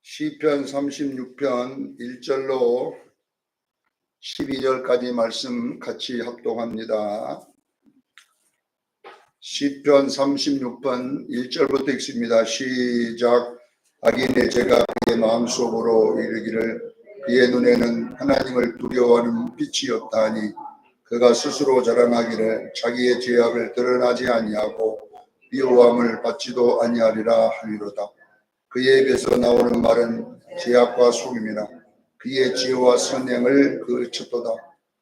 시편 36편 1절로 12절까지 말씀 같이 합독합니다. 시편 36편 1절부터 읽습니다. 시작. 악인의 죄가 그의 마음속으로 이르기를 그의 눈에는 하나님을 두려워하는 빛이 없다하니 그가 스스로 자랑하기를 자기의 죄악을 드러나지 아니하고 미워함을 받지도 아니하리라 하리로다. 그의 입에서 나오는 말은 죄악과 속임이라. 그의 지혜와 선행을 그쳤도다.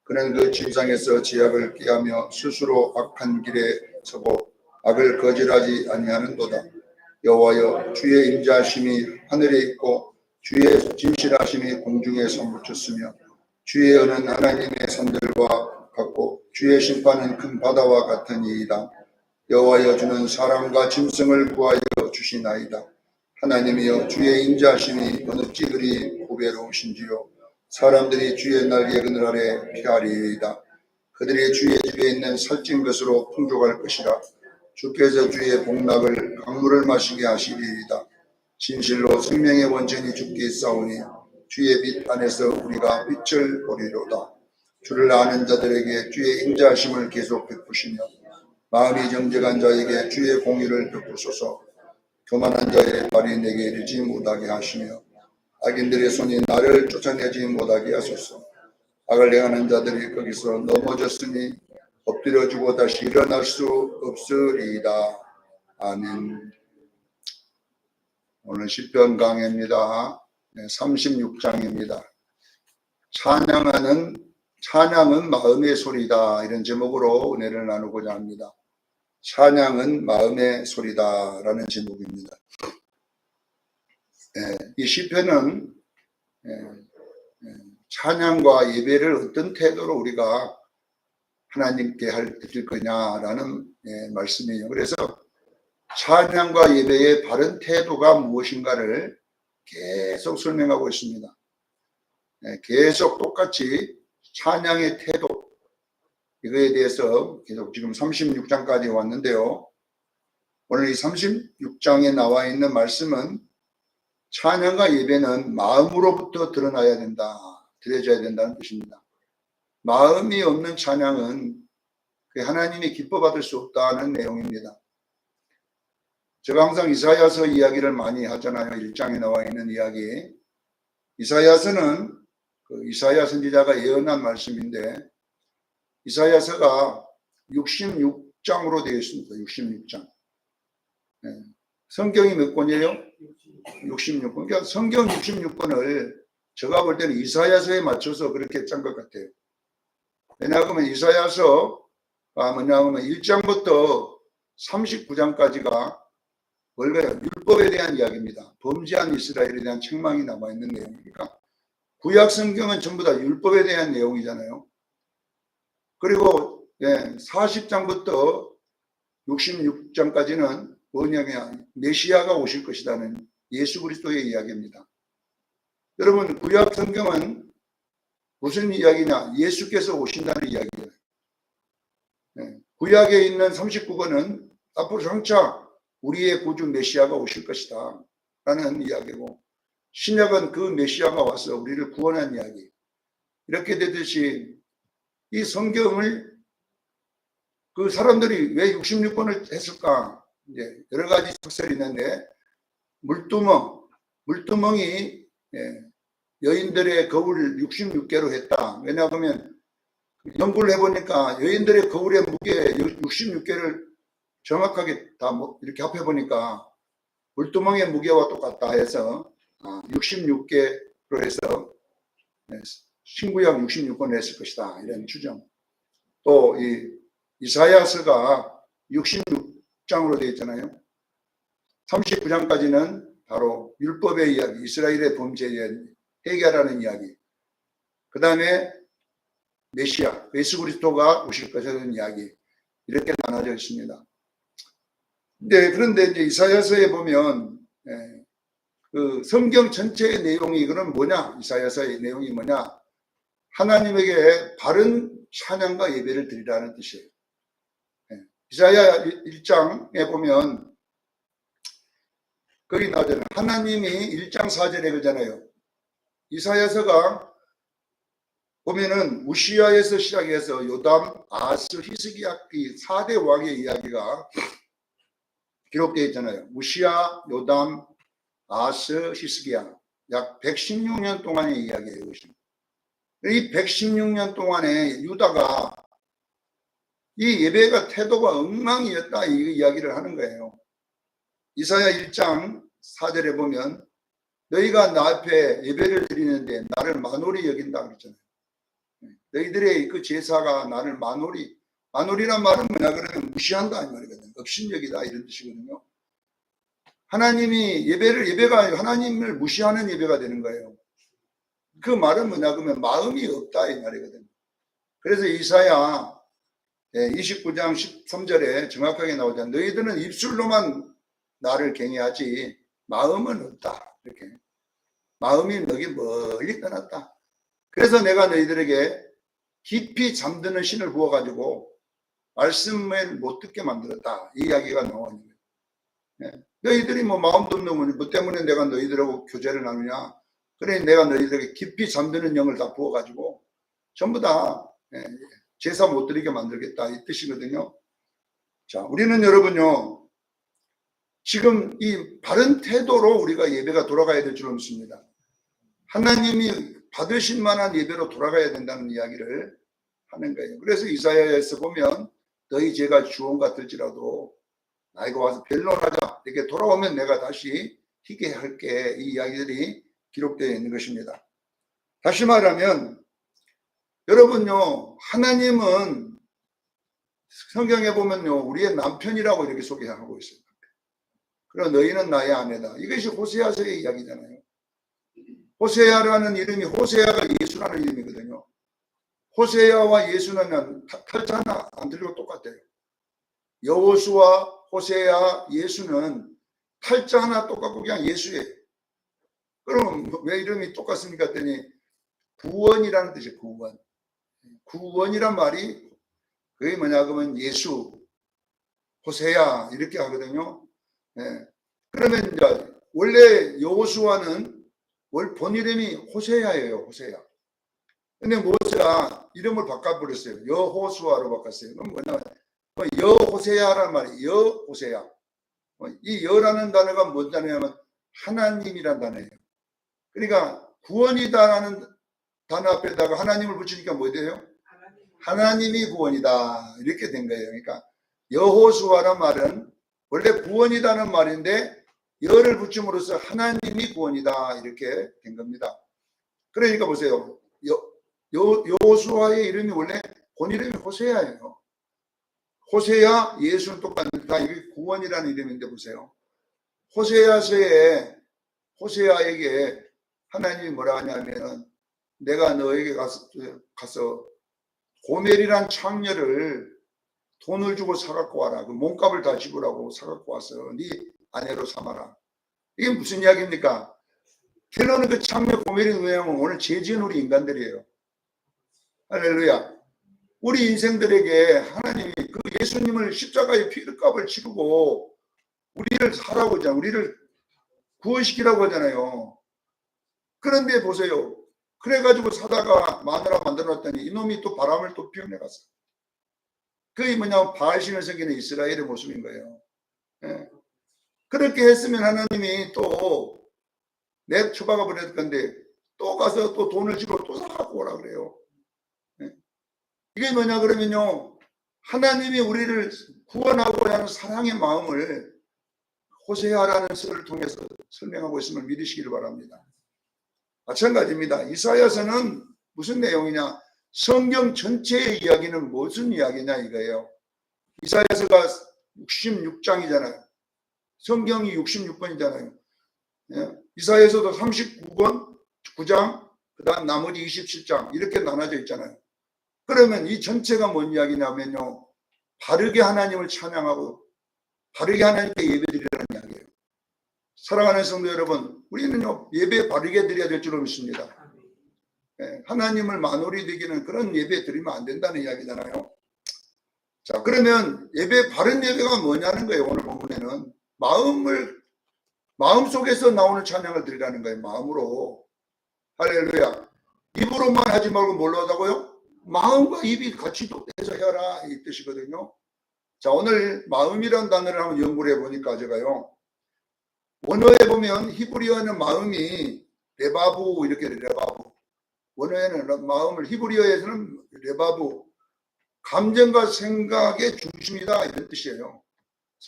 그는 그 침상에서 죄악을 꾀하며 스스로 악한 길에 서고 악을 거절하지 아니하는도다. 여호와여, 주의 인자하심이 하늘에 있고 주의 진실하심이 공중에 솟구쳤으며 주의 은은 하나님의 산들과 같고 주의 심판은 큰 바다와 같으니이다. 여호와여, 주는 사람과 짐승을 구하여 주시나이다. 하나님이여, 주의 인자하심이 어느 찌그리 보배로우신지요. 사람들이 주의 날개 그늘 아래 피하리이다. 그들이 주의 집에 있는 살찐 것으로 풍족할 것이라. 주께서 주의 복락을 강물을 마시게 하시리이다. 진실로 생명의 원천이 주께 있사오니 주의 빛 안에서 우리가 빛을 보리로다. 주를 아는 자들에게 주의 인자하심을 계속 베푸시며 마음이 정직한 자에게 주의 공의를 베푸소서. 교만한 자의 발이 내게 이르지 못하게 하시며 악인들의 손이 나를 쫓아내지 못하게 하소서. 악을 행하는 자들이 거기서 넘어졌으니 엎드려주고 다시 일어날 수 없으리이다. 아멘. 오늘 시편 강해입니다. 36장입니다. 찬양은 마음의 소리다, 이런 제목으로 은혜를 나누고자 합니다. 찬양은 마음의 소리다라는 제목입니다. 이 시편은 찬양과 예배를 어떤 태도로 우리가 하나님께 드릴 거냐라는 말씀이에요. 그래서 찬양과 예배의 바른 태도가 무엇인가를 계속 설명하고 있습니다. 계속 똑같이 찬양의 태도, 이거에 대해서 계속 지금 36장까지 왔는데요. 오늘 이 36장에 나와 있는 말씀은 찬양과 예배는 마음으로부터 드러나야 된다, 드려져야 된다는 뜻입니다. 마음이 없는 찬양은 하나님이 기뻐받을 수 없다는 내용입니다. 제가 항상 이사야서 이야기를 많이 하잖아요. 1장에 나와 있는 이야기. 이사야서는 이사야 선지자가 예언한 말씀인데 이사야서가 66장으로 되어 있습니다. 66장. 성경이 몇 권이에요? 66권. 그러니까 성경 66권을 제가 볼 때는 이사야서에 맞춰서 그렇게 짠 것 같아요. 왜냐하면 이사야서가 뭐냐면 1장부터 39장까지가 뭘까요? 율법에 대한 이야기입니다. 범죄한 이스라엘에 대한 책망이 남아 있는 내용이니까 구약 성경은 전부 다 율법에 대한 내용이잖아요. 그리고 40장부터 66장까지는 뭐냐면 메시아가 오실 것이라는 예수 그리스도의 이야기입니다. 여러분, 구약 성경은 무슨 이야기냐? 예수께서 오신다는 이야기예요. 구약에 있는 39권은 앞으로 장차 우리의 구주 메시아가 오실 것이다 라는 이야기고, 신약은 그 메시아가 와서 우리를 구원한 이야기. 이렇게 되듯이 이 성경을 그 사람들이 왜 66권을 했을까? 이제 여러 가지 학설이 있는데, 물두멍이 여인들의 거울 66개로 했다. 왜냐하면 연구를 해보니까 여인들의 거울의 무게 66개를 정확하게 다 이렇게 합해보니까 물두멍의 무게와 똑같다 해서 66개로 해서 신구약 66권을 했을 것이다, 이런 추정. 또 이 이사야서가 66장으로 되어 있잖아요. 39장까지는 바로 율법의 이야기, 이스라엘의 범죄에 해결하는 이야기. 그 다음에 메시아, 예수 그리스도가 오실 것이라는 이야기. 이렇게 나눠져 있습니다. 그런데 이제 이사야서에 보면 그 성경 전체의 내용이 그럼 뭐냐? 이사야서의 내용이 뭐냐? 하나님에게 바른 찬양과 예배를 드리라는 뜻이에요. 이사야 1장에 보면 거기 나오잖아요. 하나님이 1장 4절에 그러잖아요. 이사야서가 보면은 우시야에서 시작해서 요담, 아스, 히스기야 이 4대 왕의 이야기가 기록되어 있잖아요. 우시야, 요담, 아스, 히스기야 약 116년 동안의 이야기예요. 이 116년 동안에 유다가 이 예배가 태도가 엉망이었다 이 이야기를 하는 거예요. 이사야 1장 4절에 보면 너희가 나 앞에 예배를 드리는데 나를 만홀히 여긴다 그랬잖아요. 너희들의 그 제사가 나를 만홀이란 말은 뭐냐 그러면 무시한다 이 말이거든요. 업신여기다 이런 뜻이거든요. 하나님이 예배가 하나님을 무시하는 예배가 되는 거예요. 그 말은 뭐냐 그러면 마음이 없다 이 말이거든요. 그래서 이사야 29장 13절에 정확하게 나오잖아요. 너희들은 입술로만 나를 경외하지 마음은 없다. 이렇게 마음이 너희 멀리 떠났다. 그래서 내가 너희들에게 깊이 잠드는 신을 부어가지고 말씀을 못 듣게 만들었다. 이 이야기가 나오는 거예요. 너희들이 뭐 마음도 없는 뭐 때문에 내가 너희들하고 교제를 나누냐. 그래 내가 너희들에게 깊이 잠드는 영을 다 부어가지고 전부 다 제사 못 드리게 만들겠다 이 뜻이거든요. 자, 우리는 여러분요 지금 이 바른 태도로 우리가 예배가 돌아가야 될 줄 믿습니다. 하나님이 받으실 만한 예배로 돌아가야 된다는 이야기를 하는 거예요. 그래서 이사야에서 보면 너희 죄가 주홍 같을지라도 나에게 와서 변론하자 이렇게 돌아오면 내가 다시 희게 할게 이 이야기들이 기록되어 있는 것입니다. 다시 말하면 여러분요 하나님은 성경에 보면요 우리의 남편이라고 이렇게 소개하고 있어요. 그럼 너희는 나의 아내다. 이것이 호세아서의 이야기잖아요. 호세아라는 이름이 호세아가 예수라는 이름이거든요. 호세아와 예수는 탈자 하나 안 틀리고 똑같아요. 여호수아, 호세아, 예수는 탈자 하나 똑같고 그냥 예수예요. 그럼 왜 이름이 똑같습니까? 했더니 구원이라는 뜻이에요. 구원. 구원이란 말이 그게 뭐냐 그러면 예수, 호세아 이렇게 하거든요. 그러면 이제 원래 여호수아는 본 이름이 호세아예요. 호세아. 근데 모세가 이름을 바꿔버렸어요. 여호수아로 바꿨어요. 그럼 뭐냐 여호세아라는 말이 여호세아. 이 여라는 단어가 뭔 단어냐면 하나님이란 단어예요. 그러니까 구원이다라는 단어 앞에다가 하나님을 붙이니까 뭐 돼요? 하나님이 구원이다 이렇게 된 거예요. 그러니까 여호수아란 말은 원래 구원이다는 말인데 여를 붙임으로써 하나님이 구원이다 이렇게 된 겁니다. 그러니까 보세요. 여호수아의 이름이 원래 본 이름이 호세아예요. 호세아, 예수는 똑같습니다. 이게 구원이라는 이름인데 보세요. 호세아서에 호세아에게 하나님이 뭐라 하냐면은 내가 너에게 가서 고멜이란 창녀를 돈을 주고 사갖고 와라. 그 몸값을 다 지불하고 사갖고 와서 네 아내로 삼아라. 이게 무슨 이야기입니까? 결론은 그 창녀 고멜이 누구냐면 오늘 죄 지은 우리 인간들이에요. 할렐루야. 우리 인생들에게 하나님이 그 예수님을 십자가의 피값을 치르고 우리를 사라고 하잖아요. 우리를 구원시키라고 하잖아요. 그런데 보세요. 그래가지고 사다가 마누라 만들어놨더니 이놈이 또 바람을 또 피워내갔어요. 그게 뭐냐면 바알신을 섬기는 이스라엘의 모습인 거예요. 그렇게 했으면 하나님이 또 내 처박아 버릴 건데 또 가서 또 돈을 주고 또 사갖고 오라 그래요. 이게 뭐냐 그러면요 하나님이 우리를 구원하고자 하는 사랑의 마음을 호세아라는 설을 통해서 설명하고 있음을 믿으시기를 바랍니다. 마찬가지입니다. 이사야서는 무슨 내용이냐 성경 전체의 이야기는 무슨 이야기냐 이거예요. 이사야서가 66장이잖아요. 성경이 66권이잖아요. 이사야서도 39권 9장 그 다음 나머지 27장 이렇게 나눠져 있잖아요. 그러면 이 전체가 뭔 이야기냐면요 바르게 하나님을 찬양하고 바르게 하나님께 예배드리라는 이야기예요. 사랑하는 성도 여러분 우리는요 예배 바르게 드려야 될 줄로 믿습니다. 하나님을 만홀히 드리는 그런 예배 드리면 안 된다는 이야기잖아요. 자 그러면 바른 예배가 뭐냐는 거예요. 오늘 본문에는 마음을 마음속에서 나오는 찬양을 드리라는 거예요. 마음으로. 할렐루야. 입으로만 하지 말고 뭘로 하자고요? 마음과 입이 같이 해서 해라 이 뜻이거든요. 자, 오늘 마음이란 단어를 한번 연구를 해보니까 제가요, 원어에 보면 히브리어는 마음이 레바부 이렇게 레바부, 원어에는 마음을 히브리어에서는 레바부, 감정과 생각의 중심이다 이런 뜻이에요.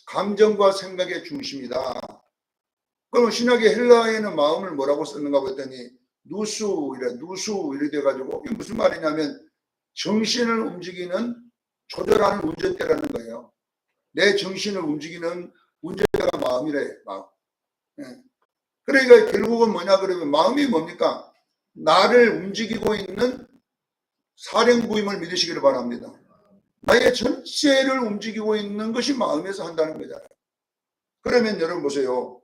감정과 생각의 중심이다. 그럼 신약의 헬라어에는 마음을 뭐라고 썼는가 봤더니 누수 이래 돼가지고 이게 무슨 말이냐면 정신을 움직이는 조절하는 운전대라는 거예요. 내 정신을 움직이는 운전대가 마음이래. 마음. 예. 그러니까 결국은 뭐냐 그러면 마음이 뭡니까? 나를 움직이고 있는 사령부임을 믿으시기를 바랍니다. 나의 전체를 움직이고 있는 것이 마음에서 한다는 거잖아요. 그러면 여러분 보세요.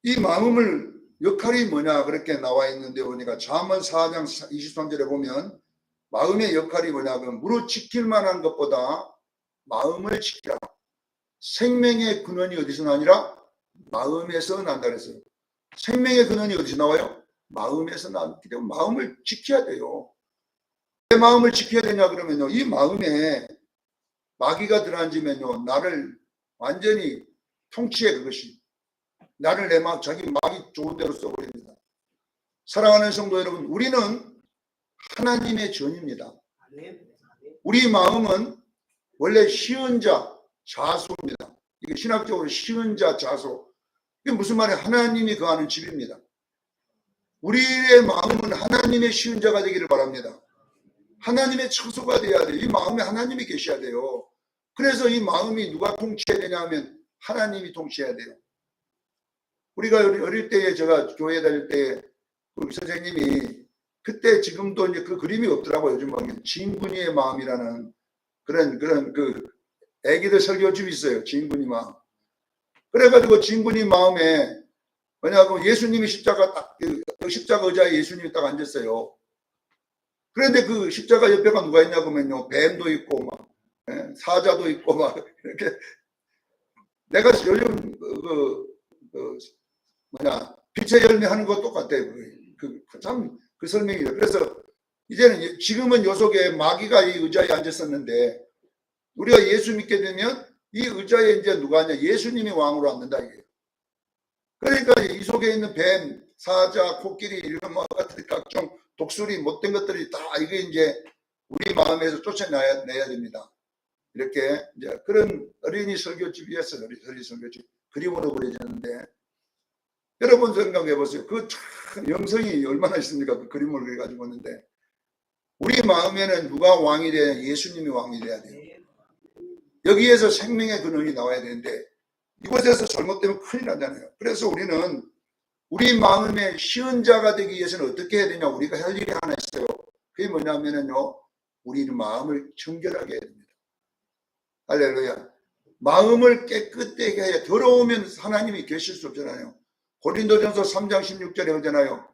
이 마음을 역할이 뭐냐 그렇게 나와 있는데 보니까 잠언 4장 23절에 보면 마음의 역할이 뭐냐 그러면 무릇 지킬 만한 것보다 마음을 지키라. 생명의 근원이 어디서 나니라? 마음에서 난다 그랬어요. 생명의 근원이 어디서 나와요? 마음에서 나기 때문에 마음을 지켜야 돼요. 왜 마음을 지켜야 되냐 그러면요, 이 마음에 마귀가 들어앉으면요 나를 완전히 통치해. 그것이 나를 자기 마귀 좋은 대로 써버립니다. 사랑하는 성도 여러분, 우리는 하나님의 전입니다. 우리 마음은 원래 시은자 자소입니다. 이게 신학적으로 시은자 자소. 이게 무슨 말이에요? 하나님이 거하는 집입니다. 우리의 마음은 하나님의 시은자가 되기를 바랍니다. 하나님의 처소가 돼야 돼요. 이 마음에 하나님이 계셔야 돼요. 그래서 이 마음이 누가 통치해야 되냐 하면 하나님이 통치해야 돼요. 우리가 어릴 때에 제가 교회 다닐 때 우리 선생님이 그때 지금도 이제 그 그림이 없더라고요. 요즘 보면 진군이의 마음이라는 그런 그 애기들 설교집이 있어요. 진군이 마음. 그래가지고 진군이 마음에 뭐냐고 예수님이 십자가 딱 십자가 의자에 예수님이 딱 앉았어요. 그런데 그 십자가 옆에가 누가 있냐고 하면요, 뱀도 있고 막 사자도 있고 막 이렇게. 내가 요즘 빛의 열매 하는 거 똑같아요. 참 그 설명이에요. 그래서 이제는 지금은 요 속에 마귀가 이 의자에 앉았었는데 우리가 예수 믿게 되면 이 의자에 이제 누가 앉냐? 예수님이 왕으로 앉는다 이게. 그러니까 이 속에 있는 뱀, 사자, 코끼리 이런 뭐 같은 각종 독수리 못된 것들이 다 이게 이제 우리 마음에서 쫓아내야 됩니다. 이렇게 이제 그런 어린이 설교집이었어요. 어린이 설교집. 그림으로 그려졌는데 여러분 생각해 보세요. 그 참 영성이 얼마나 있습니까? 그 그림을 그려가지고 있는데 우리 마음에는 누가 왕이 돼야 예수님이 왕이 돼야 돼요. 여기에서 생명의 근원이 나와야 되는데 이곳에서 잘못되면 큰일 나잖아요. 그래서 우리는 우리 마음의 시은자가 되기 위해서는 어떻게 해야 되냐? 우리가 할 일이 하나 있어요. 그게 뭐냐면요, 우리 마음을 정결하게 해야 됩니다. 할렐루야. 마음을 깨끗하게 해야, 더러우면 하나님이 계실 수 없잖아요. 고린도전서 3장 16절에 그러잖아요.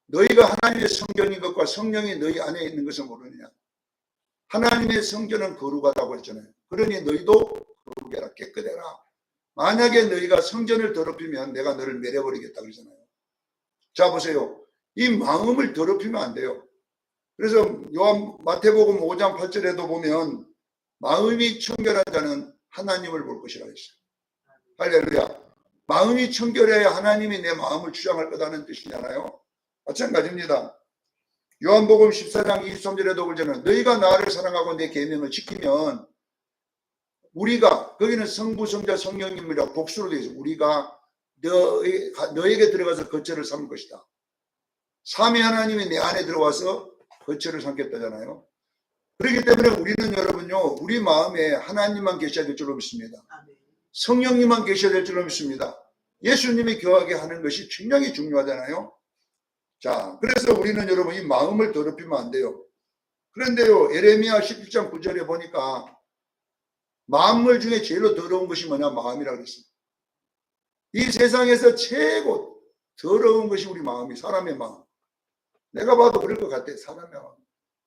너희가 하나님의 성전인 것과 성령이 너희 안에 있는 것을 모르느냐. 하나님의 성전은 거룩하다고 했잖아요. 그러니 너희도 거룩해라, 깨끗해라. 만약에 너희가 성전을 더럽히면 내가 너를 매려버리겠다 그러잖아요. 자 보세요. 이 마음을 더럽히면 안 돼요. 그래서 마태복음 5장 8절에도 보면 마음이 청결한 자는 하나님을 볼 것이라 했어요. 할렐루야. 마음이 청결해야 하나님이 내 마음을 주장할 거다는 뜻이잖아요. 마찬가지입니다. 요한복음 14장 23절에도 그러잖아요. 너희가 나를 사랑하고 내 계명을 지키면 우리가, 거기는 성부, 성자, 성령님이라고 복수로 되어 있어요. 우리가 너에게 들어가서 거처를 삼을 것이다. 삼위 하나님이 내 안에 들어와서 거처를 삼겠다잖아요. 그렇기 때문에 우리는 여러분요, 우리 마음에 하나님만 계셔야 될 줄로 믿습니다. 성령님만 계셔야 될 줄로 믿습니다. 예수님이 거하게 하는 것이 굉장히 중요하잖아요. 자, 그래서 우리는 여러분 이 마음을 더럽히면 안 돼요. 그런데요, 에레미야 17장 9절에 보니까 만물 중에 제일로 더러운 것이 뭐냐? 마음이라고 그랬습니다. 이 세상에서 최고 더러운 것이 우리 마음이, 사람의 마음. 내가 봐도 그럴 것 같아. 사람의 마음.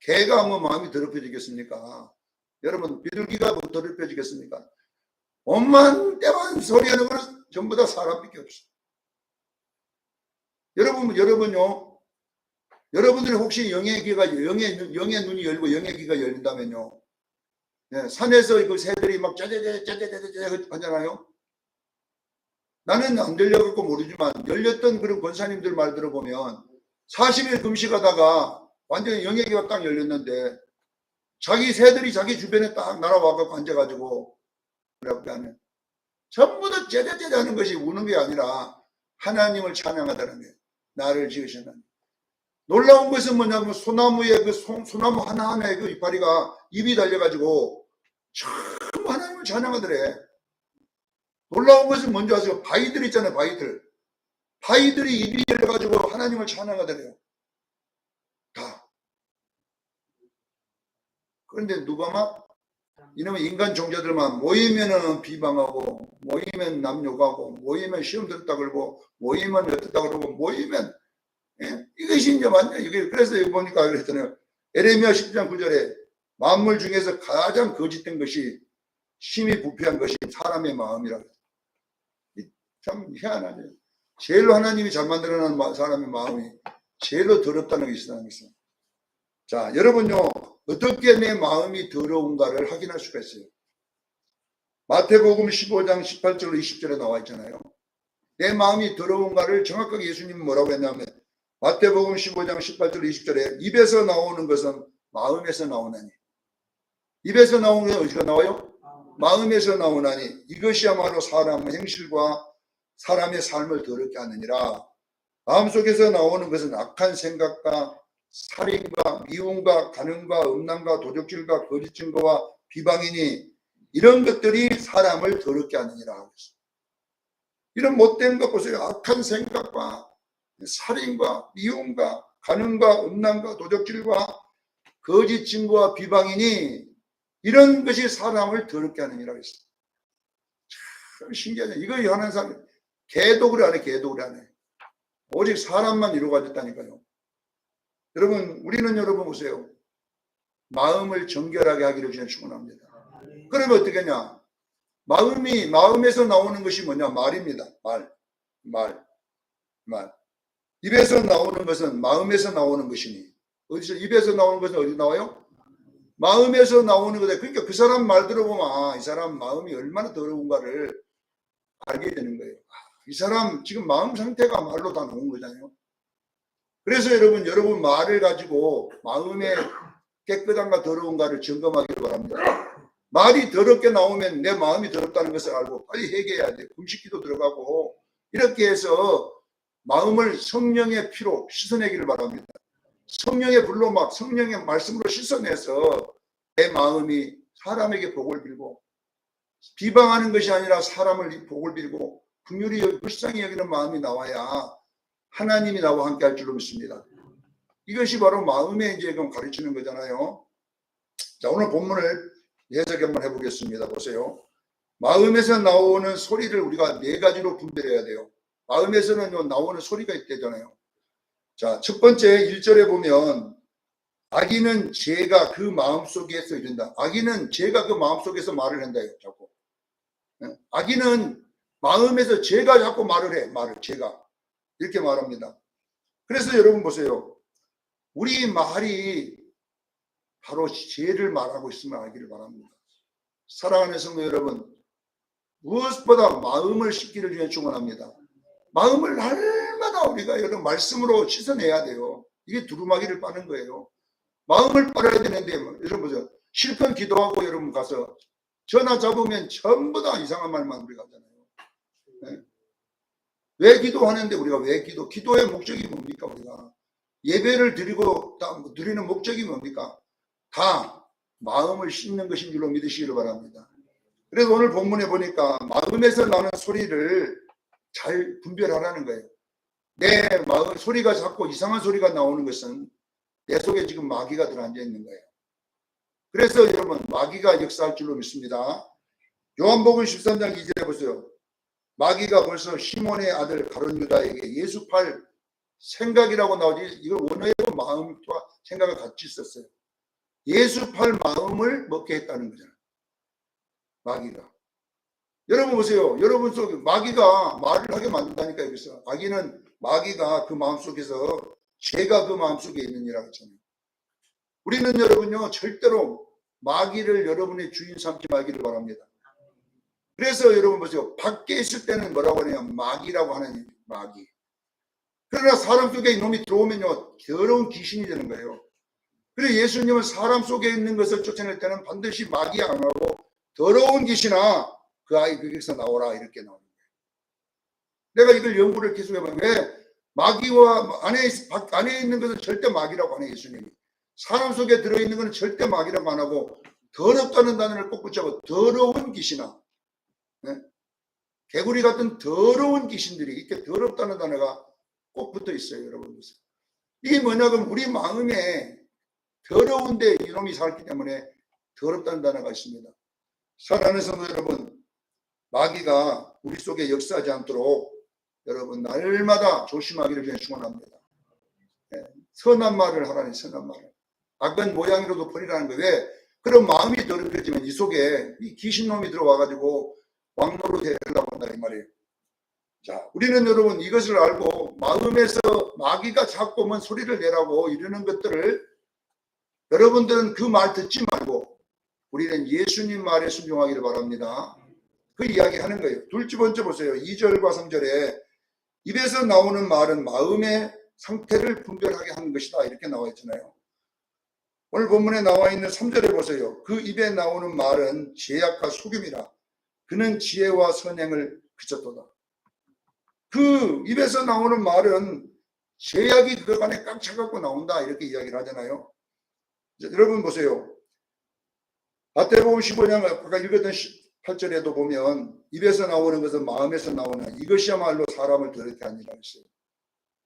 개가 뭐 마음이 더럽혀지겠습니까? 여러분, 비둘기가 뭐 더럽혀지겠습니까? 엄만 때만 소리하는 거는 전부 다 사람밖에 없어. 여러분요, 여러분들이 혹시 영의 눈이 열고 영의 귀가 열린다면요, 네, 산에서 그 새들이 막 짜자자자자자자 하잖아요. 나는 안 들려갖고 모르지만 열렸던 그런 권사님들 말 들어보면 40일 금식하다가 완전히 영의 귀가 딱 열렸는데 자기 새들이 자기 주변에 딱 날아와갖고 앉아가지고 그냥 전부 다 짜자자자 하는 것이 우는 게 아니라 하나님을 찬양하다는 거예요. 나를 지으셨나니. 놀라운 것은 뭐냐면 소나무에 그 소나무 하나하나에 그 이파리가 입이 달려가지고 전부 하나님을 찬양하더래. 놀라운 것은 뭔지 아세요? 바위들 있잖아요. 바위들이 입이 열려가지고 하나님을 찬양하더래요. 다. 그런데 누가 막 이놈의 인간 종자들만 모이면은 비방하고 모이면 남욕하고 모이면 시험 들었다 그러고 모이면 어떻다 그러고 모이면 이것이 이제 맞냐 이게. 그래서 여기 보니까 그랬잖아요. 에레미야 10장 9절에 만물 중에서 가장 거짓된 것이 심히 부패한 것이 사람의 마음이라고. 참 희한하죠. 제일로 하나님이 잘 만들어놓은 사람의 마음이 제일로 더럽다는 것이 있다는 것이죠. 자, 여러분요, 어떻게 내 마음이 더러운가를 확인할 수가 있어요. 마태복음 15장 18절로 20절에 나와 있잖아요. 내 마음이 더러운가를 정확하게 예수님은 뭐라고 했냐면 마태복음 15장 18절로 20절에 입에서 나오는 것은 마음에서 나오나니. 입에서 나오는 게 어디가 나와요? 마음에서 나오나니 이것이야말로 사람의 행실과 사람의 삶을 더럽게 하느니라. 마음속에서 나오는 것은 악한 생각과 살인과 미움과 간음과 음란과 도적질과 거짓 증거와 비방이니 이런 것들이 사람을 더럽게 하느니라 하고 있어요. 이런 못된 것 보세요. 악한 생각과 살인과 미움과 간음과 음란과 도적질과 거짓 증거와 비방이니 이런 것이 사람을 더럽게 하느니라 했어요. 참 신기하죠. 이거 하는 사람 개도 그래 안 해. 개도 그래 안 해. 오직 사람만 이루어졌다니까요. 여러분, 우리는 여러분 보세요. 마음을 정결하게 하기를 주님 축원합니다. 그러면 어떻게 하냐? 마음에서 나오는 것이 뭐냐? 말입니다. 말. 입에서 나오는 것은 마음에서 나오는 것이니. 어디서 입에서 나오는 것은 어디 나와요? 마음에서 나오는 거다. 그러니까 그 사람 말 들어보면 이 사람 마음이 얼마나 더러운가를 알게 되는 거예요. 이 사람 지금 마음 상태가 말로 다 나온 거잖아요. 그래서 여러분 말을 가지고 마음의 깨끗함과 더러운가를 점검하기를 바랍니다. 말이 더럽게 나오면 내 마음이 더럽다는 것을 알고 빨리 회개해야 돼요. 금식기도 들어가고 이렇게 해서 마음을 성령의 피로 씻어내기를 바랍니다. 성령의 불로 막 성령의 말씀으로 씻어내서 내 마음이 사람에게 복을 빌고 비방하는 것이 아니라 사람을 복을 빌고 긍휼히 불쌍히 여기는 마음이 나와야 하나님이 나와 함께 할 줄로 믿습니다. 이것이 바로 마음에 이제 가르치는 거잖아요. 자, 오늘 본문을 해석 한번 해보겠습니다. 보세요. 마음에서 나오는 소리를 우리가 네 가지로 분별해야 돼요. 마음에서는 나오는 소리가 있대잖아요. 자, 첫 번째 1절에 보면 악인은 죄가 그 마음속에서 이른다. 악인은 죄가 그 마음속에서 말을 한다. 자꾸. 악인은 마음에서 죄가 자꾸 말을 해. 죄가. 이렇게 말합니다. 그래서 여러분 보세요. 우리 말이 바로 죄를 말하고 있음을 알기를 바랍니다. 사랑하는 성도 여러분, 무엇보다 마음을 씻기를 위해 축원합니다. 마음을 날마다 우리가 여러분 말씀으로 씻어내야 돼요. 이게 두루마기를 빠는 거예요. 마음을 빨아야 되는데 여러분 보세요. 실컷 기도하고 여러분 가서 전화 잡으면 전부 다 이상한 말만 우리가 하잖아요. 네? 왜 기도하는데 우리가 왜 기도의 목적이 뭡니까? 우리가 예배를 드리고 드리는 목적이 뭡니까? 다 마음을 씻는 것인 줄로 믿으시기를 바랍니다. 그래서 오늘 본문에 보니까 마음에서 나는 소리를 잘 분별하라는 거예요. 내 마음 소리가 자꾸 이상한 소리가 나오는 것은 내 속에 지금 마귀가 들어앉아 있는 거예요. 그래서 여러분 마귀가 역사할 줄로 믿습니다. 요한복음 13장 2절에 보세요. 마귀가 벌써 시몬의 아들 가룟 유다에게 예수 팔 생각이라고 나오지 이걸 원어에도 마음과 생각을 같이 있었어요. 예수 팔 마음을 먹게 했다는 거잖아요. 마귀가. 여러분 보세요. 여러분 속에 마귀가 말을 하게 만든다니까. 여기서 마귀가 그 마음속에서 죄가 그 마음속에 있느니라고 했잖아요. 우리는 여러분요 절대로 마귀를 여러분의 주인 삼지 말기를 바랍니다. 그래서 여러분 보세요. 밖에 있을 때는 뭐라고 하냐, 마귀라고 하는 마귀. 그러나 사람 속에 이놈이 들어오면요 더러운 귀신이 되는 거예요. 그래서 예수님은 사람 속에 있는 것을 쫓아낼 때는 반드시 마귀 안 하고 더러운 귀신아 그 아이 거기서 나오라 이렇게 나오는 거예요. 내가 이걸 연구를 계속 해봐요. 왜 마귀와 안에 있는 것은 절대 마귀라고 안 해요. 예수님이 사람 속에 들어있는 것은 절대 마귀라고 안 하고 더럽다는 단어를 꼭 붙잡고 더러운 귀신아, 네? 개구리 같은 더러운 귀신들이 이렇게 더럽다는 단어가 꼭 붙어 있어요. 여러분 보세요. 이게 뭐냐면 우리 마음에 더러운데 이놈이 살기 때문에 더럽다는 단어가 있습니다. 사랑하는 성도 여러분, 마귀가 우리 속에 역사하지 않도록 여러분 날마다 조심하기를 그냥 축원합니다. 네. 선한 말을 하라니, 선한 말을. 악은 모양이로도 버리라는 거예요. 왜? 그런 마음이 더럽혀지면 이 속에 이 귀신놈이 들어와가지고 왕노릇 해달라고 한다 이 말이에요. 자, 우리는 여러분 이것을 알고 마음에서 마귀가 자꾸 뭔 소리를 내라고 이러는 것들을 여러분들은 그 말 듣지 말고 우리는 예수님 말에 순종하기를 바랍니다. 그 이야기 하는 거예요. 둘째 번째 보세요. 2절과 3절에 입에서 나오는 말은 마음의 상태를 분별하게 하는 것이다 이렇게 나와 있잖아요. 오늘 본문에 나와 있는 3절에 보세요. 그 입에 나오는 말은 죄악과 속임이라 그는 지혜와 선행을 그쳤도다. 그 입에서 나오는 말은 죄악이 그 안에 꽉 차갖고 나온다 이렇게 이야기를 하잖아요. 여러분 보세요. 마태복음 15장 아까 읽었던 8절에도 보면 입에서 나오는 것은 마음에서 나오는 이것이야말로 사람을 더럽게 하니라 했어요.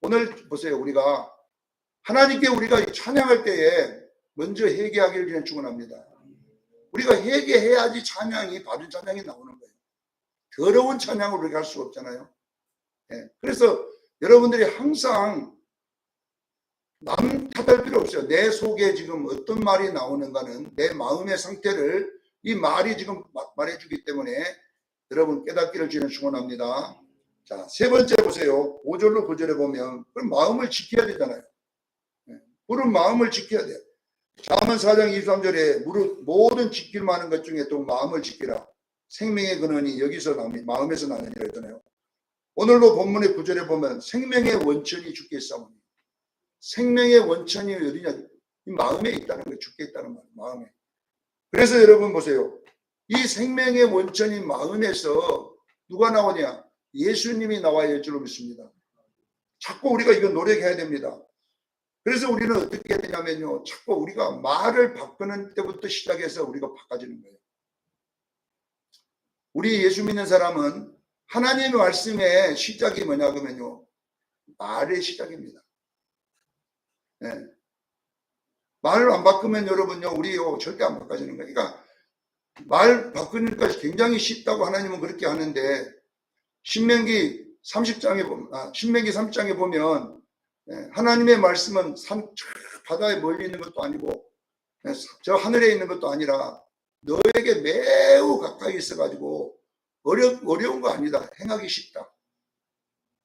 오늘 보세요. 우리가 하나님께 우리가 찬양할 때에 먼저 회개하기를 그냥 축원합니다. 우리가 회개해야지 찬양이 바른 찬양이 나오는 거예요. 더러운 찬양으로 우리가 할 수가 없잖아요. 네. 그래서 여러분들이 항상 남 탓할 필요 없어요. 내 속에 지금 어떤 말이 나오는가는 내 마음의 상태를 이 말이 지금 말해주기 때문에 여러분 깨닫기를 주는 축원합니다. 자, 세 번째 보세요. 5절로 9절에 보면 그럼 마음을 지켜야 되잖아요. 우리는 마음을 지켜야 돼요. 잠언 4장 23절에 무릇 모든 지킬 만한 것 중에 또 마음을 지키라. 생명의 근원이 여기서 마음에서 나느니라 했잖아요. 오늘도 본문의 9절에 보면 생명의 원천이 주께 있사오니 생명의 원천이 어디냐? 이 마음에 있다는 거예요. 주께 있다는 말, 마음에. 그래서 여러분 보세요. 이 생명의 원천이 마음에서 누가 나오냐? 예수님이 나와야 할 줄로 믿습니다. 자꾸 우리가 이거 노력해야 됩니다. 그래서 우리는 어떻게 해야 되냐면요. 자꾸 우리가 말을 바꾸는 때부터 시작해서 우리가 바꿔지는 거예요. 우리 예수 믿는 사람은 하나님의 말씀의 시작이 뭐냐 그러면요. 말의 시작입니다. 네. 말을 안 바꾸면 여러분요. 우리요. 절대 안 바꿔지는 거예요. 그러니까 말 바꾸는 것이 굉장히 쉽다고 하나님은 그렇게 하는데 신명기 30장에 보면 하나님의 말씀은 바다에 멀리 있는 것도 아니고 저 하늘에 있는 것도 아니라 너에게 매우 가까이 있어가지고 어려운 거 아니다. 행하기 쉽다.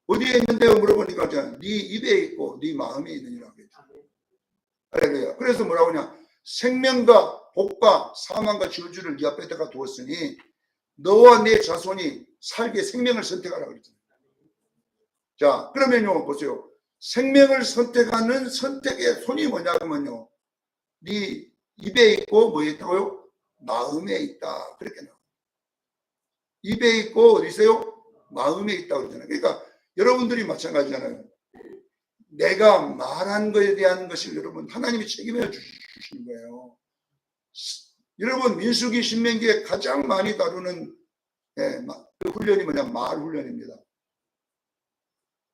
어디에 있는데요? 물어보니까 네 입에 있고 네 마음에 있느니라고 했죠. 할렐루야. 그래서 뭐라고 하냐? 생명과 복과 사망과 저주를 네 앞에다가 두었으니 너와 네 자손이 살게 생명을 선택하라 그랬잖아요. 자, 그러면요 보세요. 생명을 선택하는 선택의 손이 뭐냐 그러면요. 네 입에 있고 뭐에 있다고요? 마음에 있다. 그렇게 나와요. 입에 있고 어디 있어요? 마음에 있다고 그러잖아요. 그러니까 여러분들이 마찬가지잖아요. 내가 말한 것에 대한 것을 여러분 하나님이 책임져 주시는 거예요. 여러분 민수기 신명기에 가장 많이 다루는 그 훈련이 뭐냐? 말 훈련입니다.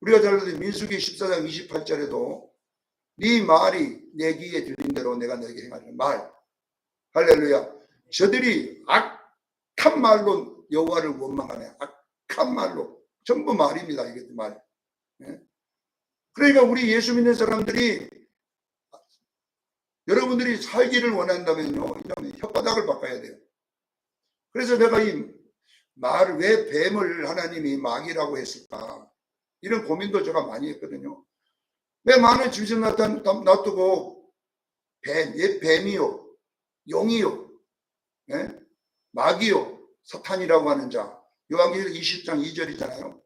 우리가 잘 아는 민수기 14장 28절에도 네 말이 내 귀에 들린 대로 내가 너에게 행하는 말. 할렐루야. 저들이 악한 말로 여호와를 원망하네. 악한 말로. 전부 말입니다. 이게 말. 네? 그러니까 우리 예수 믿는 사람들이 여러분들이 살기를 원한다면요. 혓바닥을 바꿔야 돼요. 그래서 내가 이 왜 뱀을 하나님이 마귀라고 했을까? 이런 고민도 제가 많이 했거든요. 왜 많은 짐승 놔두고 뱀이요, 용이요, 예? 마귀요, 사탄이라고 하는 자. 요한계시록 20장 2절이잖아요.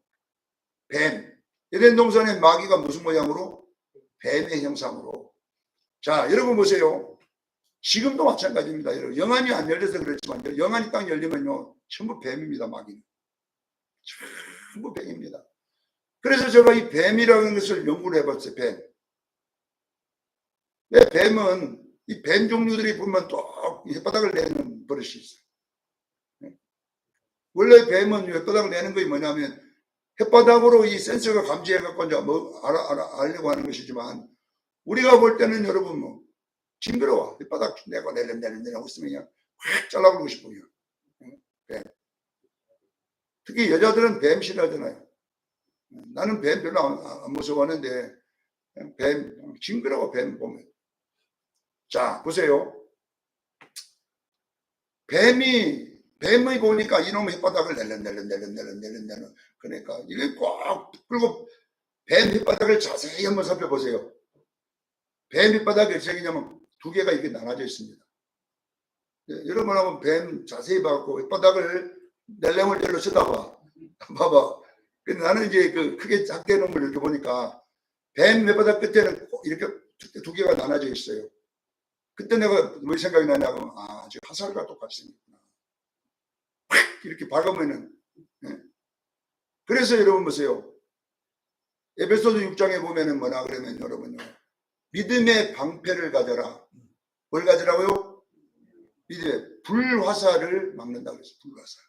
뱀. 에덴 동산의 마귀가 무슨 모양으로? 뱀의 형상으로. 자, 여러분 보세요. 지금도 마찬가지입니다. 여러분, 영안이 안 열려서 그렇지만 영안이 딱 열리면요, 전부 뱀입니다. 마귀는 전부 뱀입니다. 그래서 제가 이 뱀이라는 것을 연구를 해봤어요. 뱀. 왜 뱀은 이 뱀 종류들이 보면 또 혓바닥을 내는 버릇이 있어요. 원래 뱀은 혓바닥을 내는 것이 뭐냐면 혓바닥으로 이 센서가 감지해갖고 이제 알려고 하는 것이지만, 우리가 볼 때는 여러분 뭐 징그러워. 혓바닥 내고 내려내고 있으면 그냥 확 잘라버리고 싶어요. 뱀. 특히 여자들은 뱀 싫어하잖아요. 나는 뱀 별로 안 무서워하는데 뱀 징그러워. 뱀 보면. 자, 보세요. 뱀이 보니까 이놈의 혓바닥을 내려. 그러니까 이게 꽉, 그리고 뱀 혓바닥을 자세히 한번 살펴보세요. 뱀 혓바닥이 어떻게냐면 두 개가 이렇게 나눠져 있습니다. 여러분 한번 뱀 자세히 봐갖고 혓바닥을 낼래물질로 쳐다봐. 봐봐. 근데 나는 이제 그 크게 작게 놓은 걸 이렇게 보니까 뱀 혓바닥 끝에는 이렇게 두 개가 나눠져 있어요. 그때 내가 뭘 생각이 나냐면, 지금 화살과 똑같이 생겼구나. 확 이렇게 박으면은. 그래서 여러분 보세요. 에베소서 6장에 보면은 뭐라 그러면 여러분요, 믿음의 방패를 가져라. 뭘 가져라고요? 믿음의 불화살을 막는다고 그랬어요. 불화살.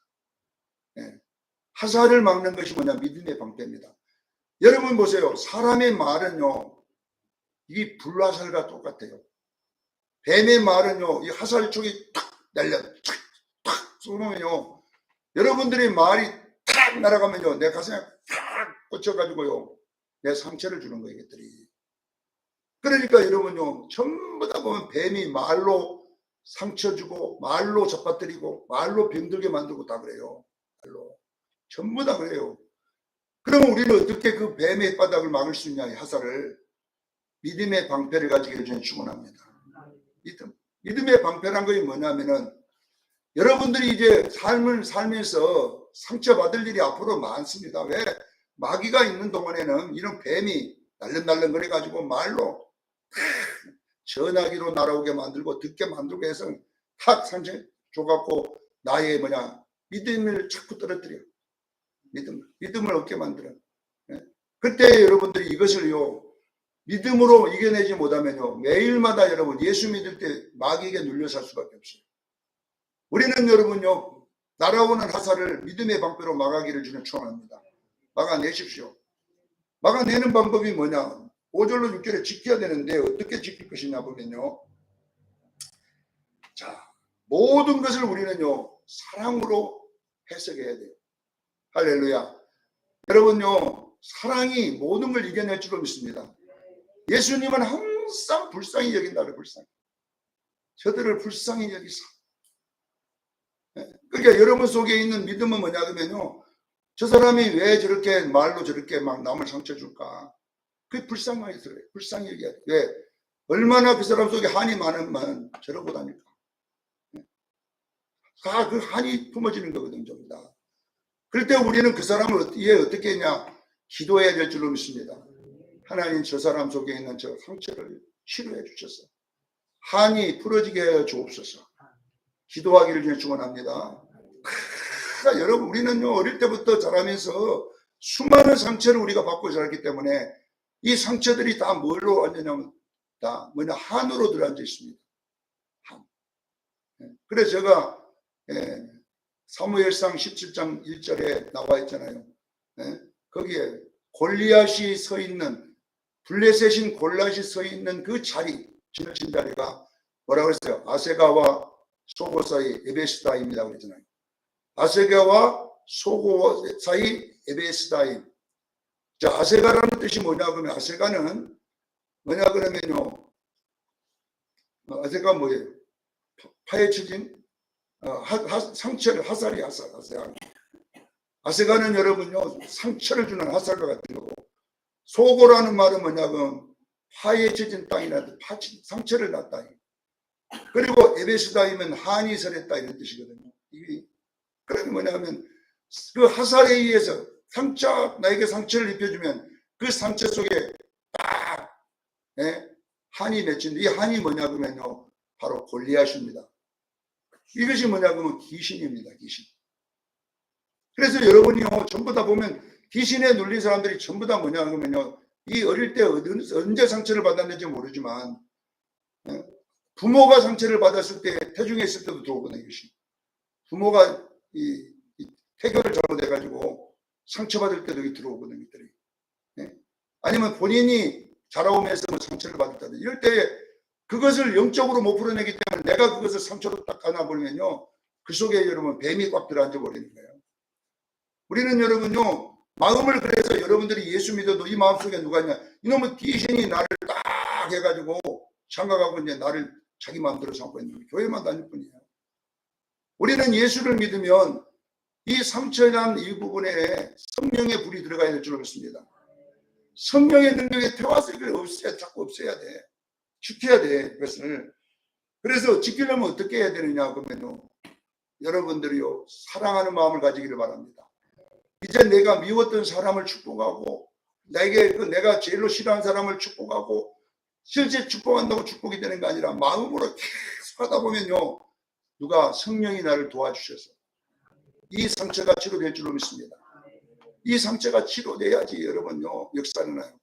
화살을 막는 것이 뭐냐? 믿음의 방패입니다. 여러분 보세요. 사람의 말은요, 이 불화살과 똑같아요. 뱀의 말은요, 이 화살촉이 탁 날려, 탁 쏘면요, 여러분들의 말이 탁 날아가면요, 내 가슴에 탁 꽂혀가지고요, 내 상처를 주는 거예요, 이것들이. 그러니까 여러분요, 전부 다 보면 뱀이 말로 상처 주고, 말로 잡아뜨리고, 말로 병들게 만들고 다 그래요. 말로. 전부 다 그래요. 그러면 우리는 어떻게 그 뱀의 바닥을 막을 수 있냐, 이 화살을. 믿음의 방패를 가지기를 저는 축원합니다. 믿음의 방패란 것이 뭐냐면은, 여러분들이 이제 삶을 살면서 상처받을 일이 앞으로 많습니다. 왜? 마귀가 있는 동안에는 이런 뱀이 날름날름 거려가지고 말로 전화기로 날아오게 만들고 듣게 만들고 해서 탁 상처 줘갖고 나의 믿음을 자꾸 떨어뜨려. 믿음을 얻게 만들어. 그때 여러분들이 이것을요, 믿음으로 이겨내지 못하면요, 매일마다 여러분 예수 믿을 때 마귀에게 눌려 살 수밖에 없어요. 우리는 여러분요, 날아오는 화살을 믿음의 방패로 막아기를 주는 축원합니다. 막아내십시오. 막아내는 방법이 뭐냐? 5절로 6절에 지켜야 되는데 어떻게 지킬 것이냐 보면요, 자, 모든 것을 우리는요, 사랑으로 해석해야 돼요. 할렐루야. 여러분요, 사랑이 모든 걸 이겨낼 줄로 믿습니다. 예수님은 항상 불쌍히 여긴다를 불쌍히. 저들을 불쌍히 여기사. 그러니까 여러분 속에 있는 믿음은 뭐냐 그러면요, 저 사람이 왜 저렇게 말로 저렇게 막 남을 상처 줄까? 그게 불쌍하게 그래. 불쌍히 여겨야 돼. 왜? 얼마나 그 사람 속에 한이 많으면 저러고 다닐까? 다 그 한이 품어지는 거거든요, 전부 다. 그럴 때 우리는 그 사람을 어떻게 했냐? 기도해야 될 줄로 믿습니다. 하나님, 저 사람 속에 있는 저 상처를 치료해 주셔서 한이 풀어지게 하여 주옵소서. 기도하기를 저는 축원합니다. 여러분, 우리는요, 어릴 때부터 자라면서 수많은 상처를 우리가 받고 자랐기 때문에 이 상처들이 다 뭘로 왔냐면 다 한으로 들어앉아 있습니다. 한. 그래서 제가 사무엘상 17장 1절에 나와 있잖아요. 거기에 골리앗이 서 있는, 블레셋인 골리앗이 서 있는 그 자리, 지나친 자리가 뭐라고 했어요? 아세가와 소고 사이 에베스다임이라고 그랬잖아요. 아세가와 소고 사이 에베스다임. 자, 아세가라는 뜻이 뭐냐 그러면, 아세가는 뭐냐 그러면요, 아세가 뭐예요? 파헤쳐진 상처를 화살이 화살. 아세가는 여러분요, 상처를 주는 화살과 같은 거고, 소고라는 말은 뭐냐면 파헤쳐진 땅이나 상처를 났다. 그리고 에베스다이면 한이 설했다 이런 뜻이거든요. 이게 그런 뭐냐면 그 화살에 의해서 나에게 상처를 입혀주면 그 상처 속에 딱 한이 맺힌다. 이 한이 뭐냐 그러면요, 바로 골리앗입니다. 이것이 뭐냐 그러면 귀신입니다. 귀신. 그래서 여러분이요, 전부 다 보면 귀신에 눌린 사람들이 전부 다 뭐냐 그러면요, 이 어릴 때 언제 상처를 받았는지 모르지만 부모가 상처를 받았을 때, 태중에 있을 때도 들어오거든요. 이것이 부모가 이 태교를 잘못해가지고 상처받을 때도 들어오거든요. 이들이. 아니면 본인이 자라오면서 상처를 받았다든지 이럴 때 그것을 영적으로 못 풀어내기 때문에 내가 그것을 상처로 딱 안아버리면요, 그 속에 여러분 뱀이 꽉 들어앉아 버리는 거예요. 우리는 여러분요, 마음을, 그래서 여러분들이 예수 믿어도 이 마음속에 누가 있냐, 이놈의 귀신이 나를 딱 해가지고 장가가고 이제 나를 자기 마음대로 삼고 있는 거예요. 교회만 다닐 뿐이에요. 우리는 예수를 믿으면 이 상처에 대한 이 부분에 성령의 불이 들어가야 될 줄 믿습니다. 성령의 능력에 태워서 이걸 자꾸 없애야 돼. 지켜야 돼, 그것을. 그래서 지키려면 어떻게 해야 되느냐 그러면 여러분들이요, 사랑하는 마음을 가지기를 바랍니다. 이제 내가 미웠던 사람을 축복하고, 내가 제일로 싫어하는 사람을 축복하고, 실제 축복한다고 축복이 되는 게 아니라 마음으로 계속 하다 보면요, 누가 성령이 나를 도와주셔서 이 상처가 치료될 줄로 믿습니다. 이 상처가 치료돼야지 여러분요, 역사는 나요.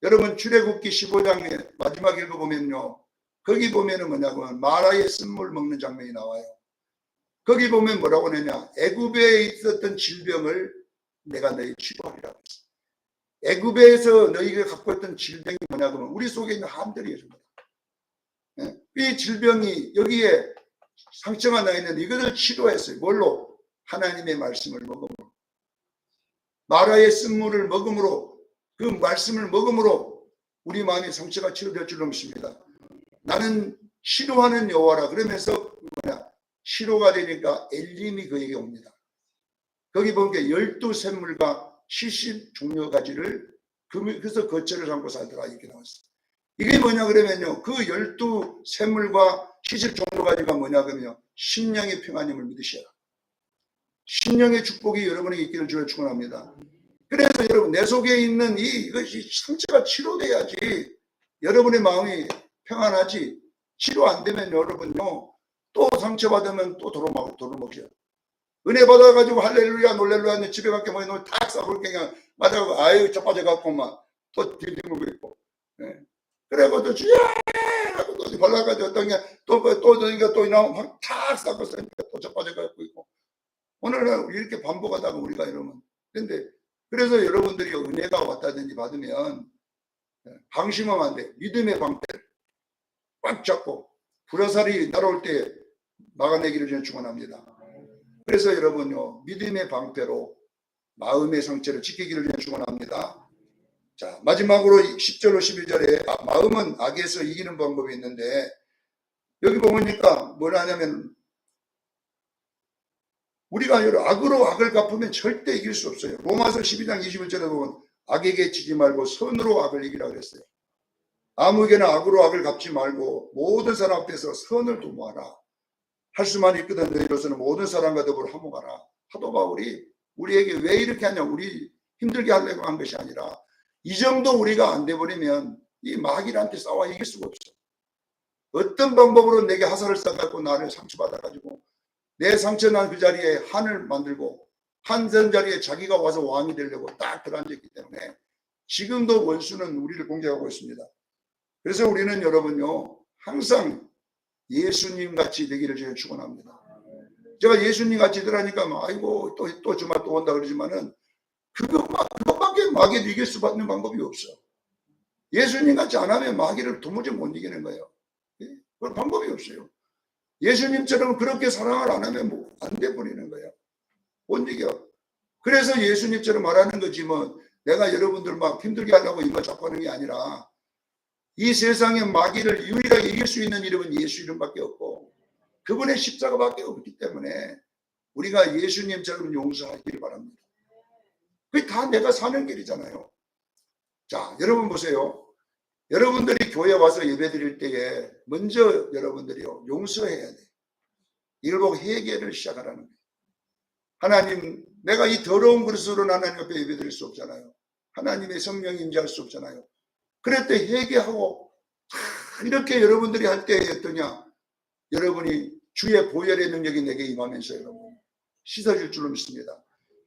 여러분 출애굽기 15장에 마지막 읽어보면요, 거기 보면은 뭐냐면 마라의 쓴물 먹는 장면이 나와요. 거기 보면 뭐라고 하느냐, 애굽에 있었던 질병을 내가 너희 치료하리라고 했어. 애굽에서 너희가 갖고 있던 질병이 뭐냐 그러면 우리 속에 있는 함들이에요. 이 질병이 여기에 상처가 나 있는데 이것을 치료했어요. 뭘로? 하나님의 말씀을 먹음으로. 마라의 쓴물을 먹음으로, 그 말씀을 먹음으로 우리 마음의 상처가 치료될 줄로 믿습니다. 나는 치료하는 여호와라 그러면서 뭐냐, 치료가 되니까 엘림이 그에게 옵니다. 거기 보니까 12샘물과 70종려 가지를 그래서 거처를 삼고 살더라 이렇게 나왔어요. 이게 뭐냐 그러면요, 그 12샘물과 70종려 가지가 뭐냐 그러면요, 심령의 평안임을 믿으셔라. 심령의 축복이 여러분에게 있기를 주를 축원합니다. 그래서 여러분 내 속에 있는 이것이 상처가 치료돼야지 여러분의 마음이 평안하지. 치료 안 되면 여러분요, 또 상처받으면 또 도로먹혀요. 은혜 받아가지고 할렐루야 놀렐루야 집에 갈게 뭐 이놈 탁 싸고 그냥 맞아가고 아유 자빠져갖고 막 또 뒤집고 있고. 그래고 또 주야 하고 또 발라가지고 어떤 게또 이놈 탁 싸고 또 자빠져갖고 있고. 오늘은 이렇게 반복하다가 우리가 이러면. 근데 그래서 여러분들이 은혜가 왔다든지 받으면 방심하면 안 돼. 믿음의 방패를 꽉 잡고 불화살이 날아올 때 막아내기를 저는 축원합니다. 그래서 여러분요, 믿음의 방패로 마음의 상처를 지키기를 저는 축원합니다. 자, 마지막으로 10절로 11절에 마음은 악에서 이기는 방법이 있는데 여기 보니까 뭘 하냐면 우리가 악으로 악을 갚으면 절대 이길 수 없어요. 로마서 12장 21절에 보면 악에게 지지 말고 선으로 악을 이기라 그랬어요. 아무에게나 악으로 악을 갚지 말고 모든 사람 앞에서 선을 도모하라. 할 수만 있거든 너희로서는 모든 사람과 더불어 화목하라. 사도 바울이 우리에게 왜 이렇게 하냐, 우리 힘들게 하려고 한 것이 아니라 이 정도 우리가 안 돼버리면 이 마귀한테 싸워 이길 수가 없어. 어떤 방법으로 내게 화살을 쏴갖고 나를 상처받아가지고 내 상처 난 그 자리에 한을 만들고 한선 자리에 자기가 와서 왕이 되려고 딱 들어앉았기 때문에 지금도 원수는 우리를 공격하고 있습니다. 그래서 우리는 여러분요, 항상 예수님 같이 되기를 제가 축원합니다. 제가 예수님 같이 되라니까 아이고 또 주말 또 온다 그러지만은 그것밖에 마귀를 이길 수 있는 방법이 없어. 예수님 같이 안 하면 마귀를 도무지 못 이기는 거예요. 그런 방법이 없어요. 예수님처럼 그렇게 사랑을 안 하면 뭐 안 돼 버리는 거예요. 못 이겨. 그래서 예수님처럼 말하는 거지 뭐 내가 여러분들 막 힘들게 하려고 이거 자꾸 하는 게 아니라 이 세상의 마귀를 유일하게 이길 수 있는 이름은 예수 이름밖에 없고 그분의 십자가밖에 없기 때문에 우리가 예수님처럼 용서하기를 바랍니다. 그게 다 내가 사는 길이잖아요. 자, 여러분 보세요. 여러분들이 교회 와서 예배 드릴 때에 먼저 여러분들이요, 용서해야 돼. 이걸 보고 회개를 시작하라는 거예요. 하나님, 내가 이 더러운 그릇으로 하나님 앞에 예배 드릴 수 없잖아요. 하나님의 성령이 임재할 수 없잖아요. 그럴 때 회개하고 이렇게 여러분들이 할 때 어떠냐? 여러분이 주의 보혈의 능력이 내게 임하면서 여러분 씻어질 줄로 믿습니다.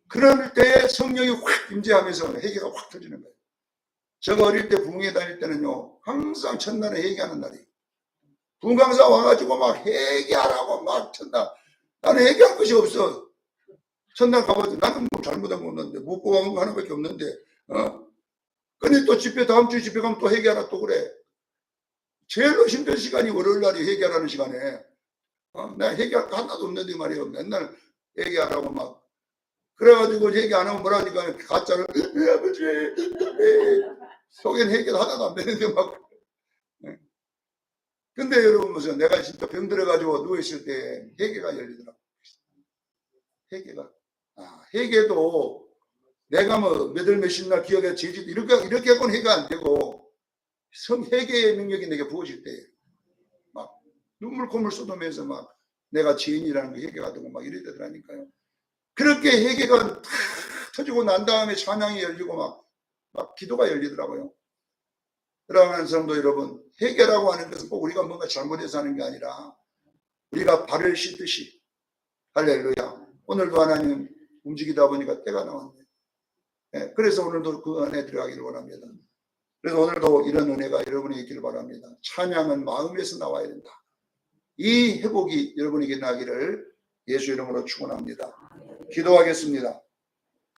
그럴 때 성령이 확 임재하면서 회개가 확 터지는 거예요. 제가 어릴 때 부흥회 다닐 때는요, 항상 첫날에 회개하는 날이에요. 부흥 강사 와가지고 막 회개하라고 막 첫날. 나는 회개할 것이 없어. 첫날 가봐도 나는 뭐 잘못한 거 없는데, 못 보고 한 거 하나밖에 없는데, 근데 또 집회, 다음 주 집회 가면 또 회개하라 또 그래. 제일로 힘든 시간이 월요일 날이 회개하라는 시간에, 내가 회개할 거 하나도 없는데 말이에요. 맨날 회개하라고 막. 그래가지고 회개 안 하면 뭐라 하니까 가짜를, 아버지, 속엔 회개도 하나도 안 되는데 막. 근데 여러분 무슨 내가 진짜 병들어가지고 누워있을 때 회개가 열리더라고. 회개가. 회개도 내가 뭐 몇월 몇십 날 기억에 제지도 이렇게 하고는 회개가 안 되고 회개의 능력이 내게 부어질 때 막 눈물 콧물 쏟으면서 막 내가 죄인이라는 게 회개가 되고 막 이래 되더라니까요. 그렇게 회개가 탁 터지고 난 다음에 찬양이 열리고 막 기도가 열리더라고요. 그러한 성도 여러분, 회개라고 하는 것은 꼭 우리가 뭔가 잘못해서 하는 게 아니라 우리가 발을 씻듯이, 할렐루야, 오늘도 하나님 움직이다 보니까 때가 나왔네요. 네, 그래서 오늘도 그 은혜 들어가기를 원합니다. 그래서 오늘도 이런 은혜가 여러분에게 있기를 바랍니다. 찬양은 마음에서 나와야 된다. 이 회복이 여러분에게 나기를 예수 이름으로 축원합니다. 기도하겠습니다.